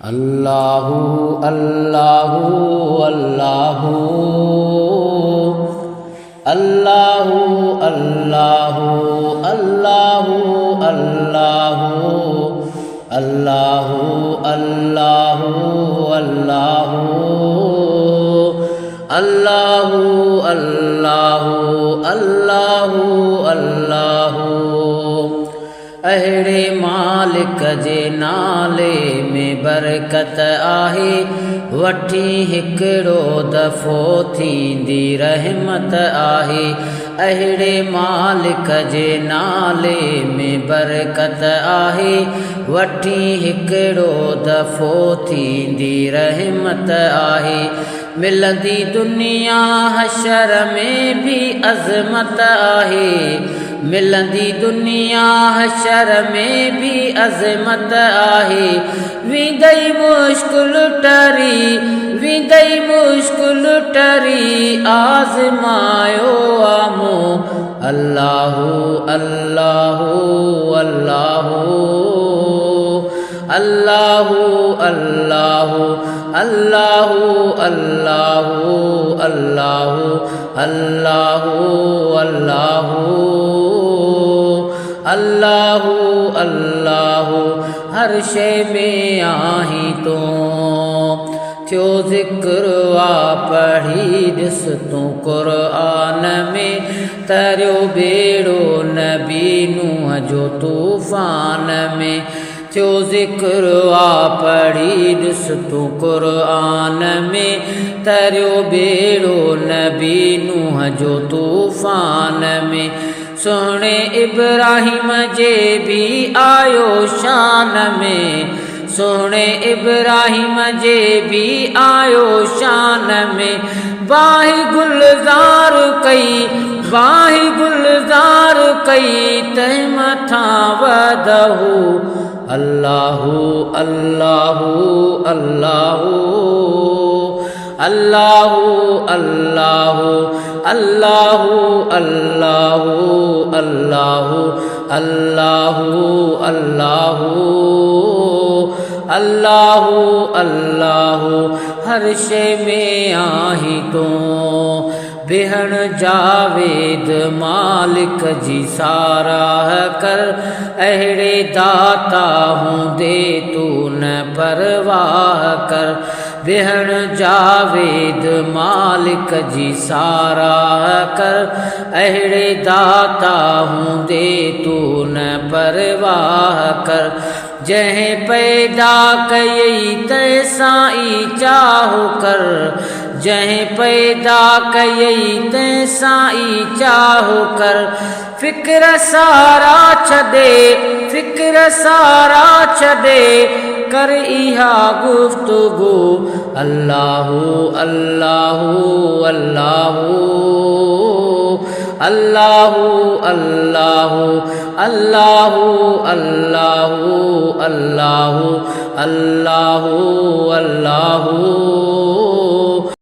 अल्लाहु अल्लाहु अल्लाहु अल्लाहु अल्लाहु अल्लाहु अल्लाहु अल्लाहु अल्लाहु अल्लाहु अल्लाहु अल्लाहु अल्लाहु अहिड़े मालिक जे नाले में बरकत आहे, वठी हिकिड़ो दफ़ो थींदी रहमत आहे। अहिड़े मालिक जे नाले में बरकत आहे, वठी हिकिड़ो दफ़ो थींदी रहमत आहे। मिलंदी दुनिया हशर में भी अज़मत आहे, मिलंदी दुनिया हशर में भी अज़मत आहे। विंदई मुश्किल टरी, विंदई मुश्किल टरी, आज़मायो आमो। अल्लाहु अल्लाहु अल्लाहु अल्लाहु अल्लाहु अल्लाहु अल्लाहु अल्लाहु अल्लाहु अल्लाहु अल्लाहु अल्लाहु हर शइ में आहीं तो थियो ज़िक्र आ पढ़ी ॾिस तूं क़ुरआन में, तरियो बेड़ो नबी नूह जो तूफ़ान में। थियो ज़िक्र आ पढ़ी ॾिस तूं क़ुरआन में, तरियो बेड़ो नबी नूह जो तूफ़ान में। सुहिणे इब्राहिम जे भी आयो शान में, सुहिणे इब्राहिम जे भी आयो शान में। बाहि गुलज़ार कई, बाहि गुलज़ार कई, तंहिं मथां वदहू। अल्लाहु अल्लाहु अल्लाहु अल्लाहु अल्लाहु अल्लाहु अल्लाहु अल्लाहु अल्लाहु अल्लाहु अल्लाहु अल्लाहु हर शइ में आहीं तो। बेहण जावेद मालिक जी साराह कर, अहिड़े दाता हूंदे तू न परवाह कर। बेहण जावेद मालिक जी साराह कर, अहिड़े दाता हूंदे तू न परवाह कर। जंहिं पैदा कयई तंहिंसां ई चाहु कर, जंहिं पैदा कयई तंहिंसां ई चाहु कर। फ़िक्र सारा छॾे, फ़िक्र सारा छॾे, कर इहा गुफ्तगू। अल्लाहु अल्लाहु अल्लाहु अल्लाहु अल्लाहु अल्लाहु अल्लाहु अल्लाहु अल्लाहु अल्लाहु